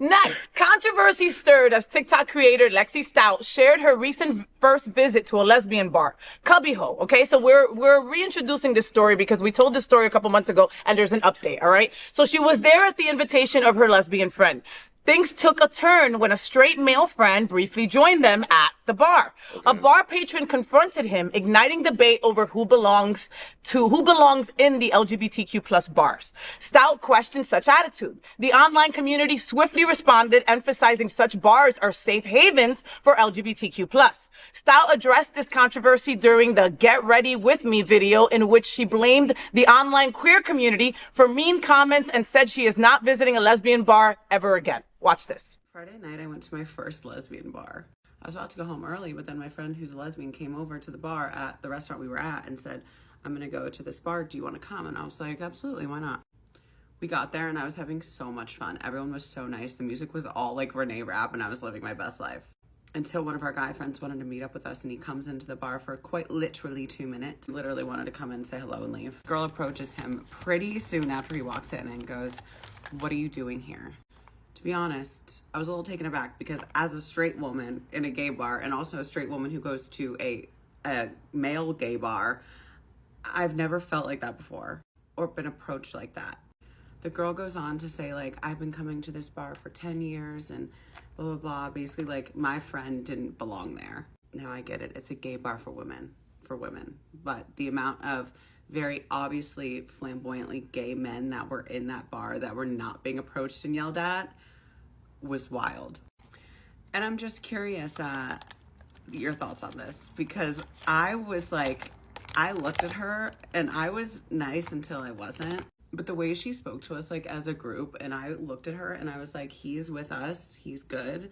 Next, controversy stirred as TikTok creator Lexi Stout shared her recent first visit to a lesbian bar, Cubbyhole. Okay, so we're reintroducing this story because we told this story a couple months ago, and there's an update. All right, so she was there at the invitation of her lesbian friend. Things took a turn when a straight male friend briefly joined them at the bar. Okay. A bar patron confronted him, igniting debate over who belongs in the LGBTQ plus bars. Stout questioned such attitude. The online community swiftly responded, emphasizing such bars are safe havens for LGBTQ plus. Stout addressed this controversy during the Get Ready With Me video, in which she blamed the online queer community for mean comments and said she is not visiting a lesbian bar ever again. Watch this. Friday night, I went to my first lesbian bar. I was about to go home early, but then my friend who's a lesbian came over to the bar at the restaurant we were at and said, I'm gonna go to this bar, do you wanna come? And I was like, absolutely, why not? We got there and I was having so much fun. Everyone was so nice. The music was all like Renee rap and I was living my best life. Until one of our guy friends wanted to meet up with us, and he comes into the bar for quite literally 2 minutes. Literally wanted to come in, say hello, and leave. Girl approaches him pretty soon after he walks in and goes, what are you doing here? To be honest, I was a little taken aback because as a straight woman in a gay bar, and also a straight woman who goes to a male gay bar, I've never felt like that before or been approached like that. The girl goes on to say, like, I've been coming to this bar for 10 years and blah, blah, blah. Basically, like, my friend didn't belong there. Now I get it. It's a gay bar for women. But the amount of very obviously flamboyantly gay men that were in that bar that were not being approached and yelled at was wild. And I'm just curious your thoughts on this, because I was like, I looked at her and I was nice until I wasn't. But the way she spoke to us, like, as a group, and I looked at her and I was like, he's with us, he's good.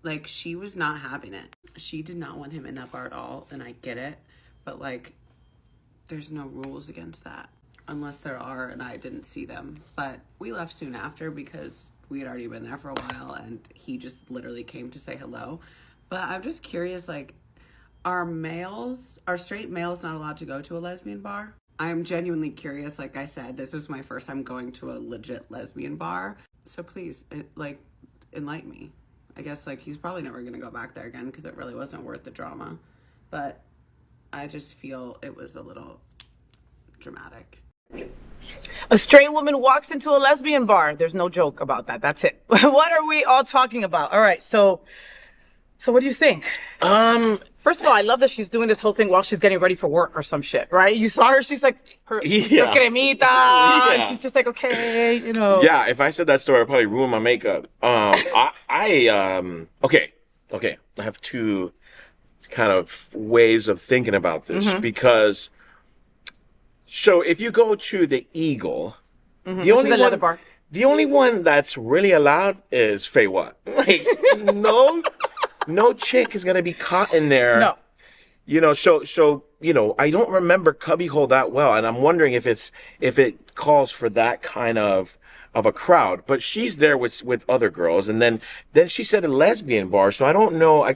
Like, she was not having it. She did not want him in that bar at all, and I get it. But, like, there's no rules against that. Unless there are, and I didn't see them. But we left soon after because we had already been there for a while, and he just literally came to say hello. But I'm just curious, like, are straight males not allowed to go to a lesbian bar? I'm genuinely curious. Like I said, this was my first time going to a legit lesbian bar. So please, enlighten me. I guess, like, he's probably never going to go back there again because it really wasn't worth the drama. But I just feel it was a little dramatic. A straight woman walks into a lesbian bar. There's no joke about that. That's it. What are we all talking about? All right, so what do you think? First of all, I love that she's doing this whole thing while she's getting ready for work or some shit, right? You saw her, she's like, her cremita, and she's just like, okay, you know. Yeah, if I said that story, I'd probably ruin my makeup. Okay. I have two kind of ways of thinking about this, because, so if you go to the Eagle, the only one that's really allowed is FayWhat. Like, no chick is gonna be caught in there. No. You know, so you know, I don't remember Cubbyhole that well, and I'm wondering if it calls for that kind of a crowd. But she's there with other girls, and then she said a lesbian bar. So I don't know.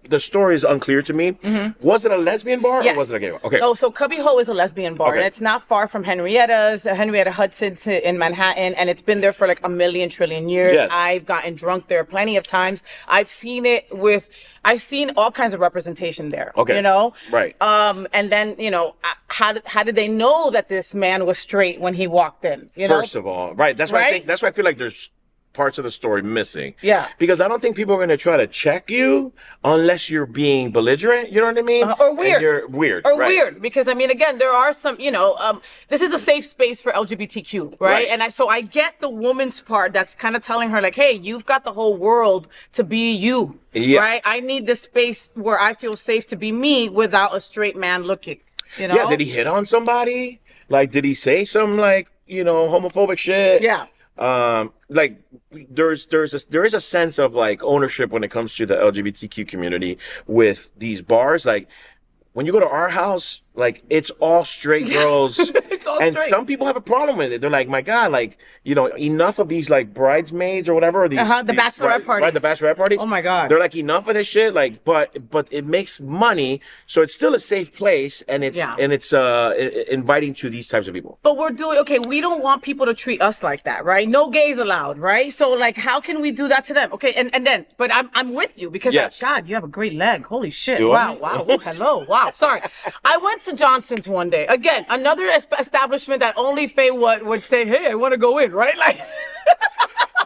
The story is unclear to me. Was it a lesbian bar or was it a gay bar? Okay. Oh, so Cubbyhole is a lesbian bar, and it's not far from Henrietta Hudson in Manhattan, and it's been there for like a million trillion years. Yes. I've gotten drunk there plenty of times. I've seen all kinds of representation there. Okay. You know? Right. And then, you know, how did they know that this man was straight when he walked in? First of all, right. That's why I feel like there's parts of the story missing. Yeah. Because I don't think people are going to try to check you unless you're being belligerent. You know what I mean? Or weird. And you're weird. Or right. weird. Because, I mean, again, there are some, you know, this is a safe space for LGBTQ, right? And so I get the woman's part that's kind of telling her, like, hey, you've got the whole world to be you, right? I need this space where I feel safe to be me without a straight man looking, you know? Yeah, did he hit on somebody? Like, did he say some, like, you know, homophobic shit? Yeah. Like there is a sense of like ownership when it comes to the LGBTQ community with these bars. Like when you go to our house, Like, it's all straight girls. It's all and straight. some people have a problem with it. They're like, my God, like, you know, enough of these, like, bridesmaids or whatever. Or these, the bachelorette parties. Right, the bachelorette parties. Oh, my God. They're like, enough of this shit. Like, but it makes money. So it's still a safe place. And it's inviting to these types of people. But we're doing, okay, we don't want people to treat us like that, right? No gays allowed, right? So, like, how can we do that to them? Okay, and then, but I'm with you because, Yes. God, you have a great leg. Holy shit. Do I? Wow. Ooh, hello. Wow. Sorry. I went to Johnson's one day. Again, another establishment that only FayWhat would say, hey, I want to go in, right? Like,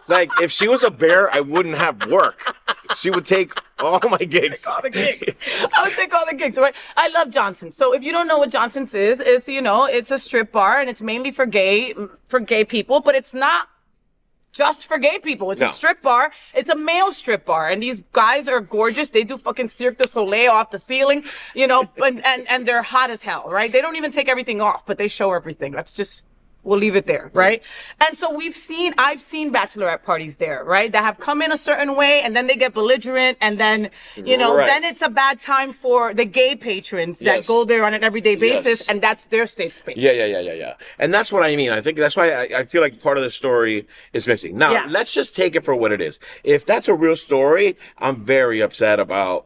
Like, if she was a bear, I wouldn't have work. She would take all my gigs. all the gigs. I would take all the gigs, right? I love Johnson's. So if you don't know what Johnson's is, it's, you know, it's a strip bar and it's mainly for gay people, but it's not just for gay people. It's a strip bar. It's a male strip bar. And these guys are gorgeous. They do fucking Cirque du Soleil off the ceiling, you know, and they're hot as hell, right? They don't even take everything off, but they show everything. That's just, we'll leave it there, right? And so I've seen bachelorette parties there, right? That have come in a certain way and then they get belligerent and then, you know, then it's a bad time for the gay patrons that go there on an everyday basis and that's their safe space. Yeah. And that's what I mean. I think that's why I feel like part of the story is missing. Now, let's just take it for what it is. If that's a real story, I'm very upset about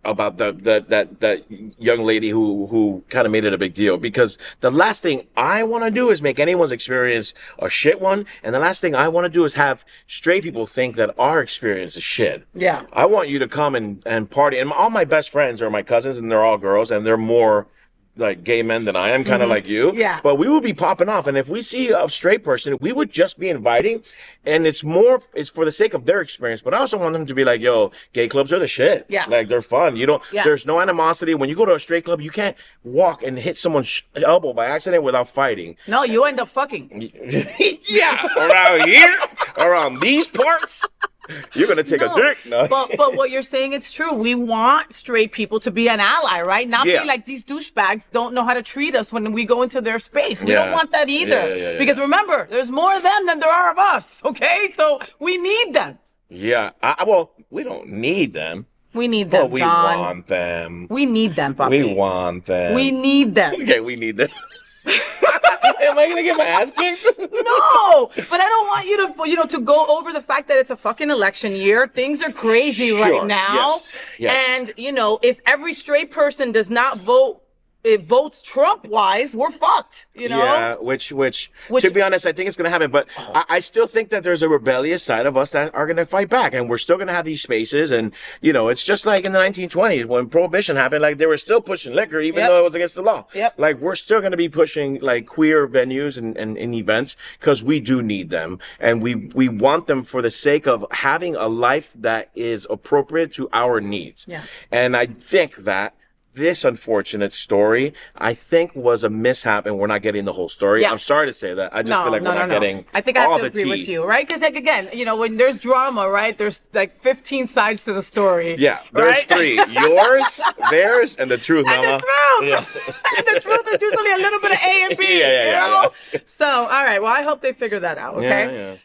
that young lady who kind of made it a big deal, because the last thing I want to do is make anyone's experience a shit one, and the last thing I want to do is have straight people think that our experience is shit. Yeah. I want you to come and party, and all my best friends are my cousins, and they're all girls, and they're more like gay men than I am, kind of like you. Yeah. But we would be popping off, and if we see a straight person, we would just be inviting, and it's for the sake of their experience. But I also want them to be like, yo, gay clubs are the shit. Yeah. Like, they're fun. You don't. Yeah. There's no animosity when you go to a straight club. You can't walk and hit someone's elbow by accident without fighting. No, you end up fucking. Yeah, around here, around these parts. You're gonna take a dick. No. But what you're saying, it's true. We want straight people to be an ally, right? Not be like these douchebags don't know how to treat us when we go into their space. We don't want that either. Because remember, there's more of them than there are of us. Okay, so we need them. Yeah. Well, we don't need them. We need them, But we John. want them. We need them, puppy. We want them. We need them. Okay, we need them. Am I gonna get my ass kicked? No, but I don't want you to, to go over the fact that it's a fucking election year. Things are crazy right now. Yes. And, if every straight person does not vote, it votes Trump-wise, we're fucked, Yeah, which to be honest, I think it's going to happen. But I still think that there's a rebellious side of us that are going to fight back. And we're still going to have these spaces. And, it's just like in the 1920s when Prohibition happened, like they were still pushing liquor, even though it was against the law. Like we're still going to be pushing like queer venues and events because we do need them. And we want them for the sake of having a life that is appropriate to our needs. Yeah. And I think that this unfortunate story, I think, was a mishap, and we're not getting the whole story. Yeah. I'm sorry to say that. I just feel like we're not getting I think I have all to the agree tea. with you, right? Because, like, again, when there's drama, right, there's like 15 sides to the story. Yeah, there's three. Yours, theirs, and the truth, And mama. the truth. Yeah. And the truth is usually a little bit of A and B. Yeah. So, all right. Well, I hope they figure that out, okay? Yeah.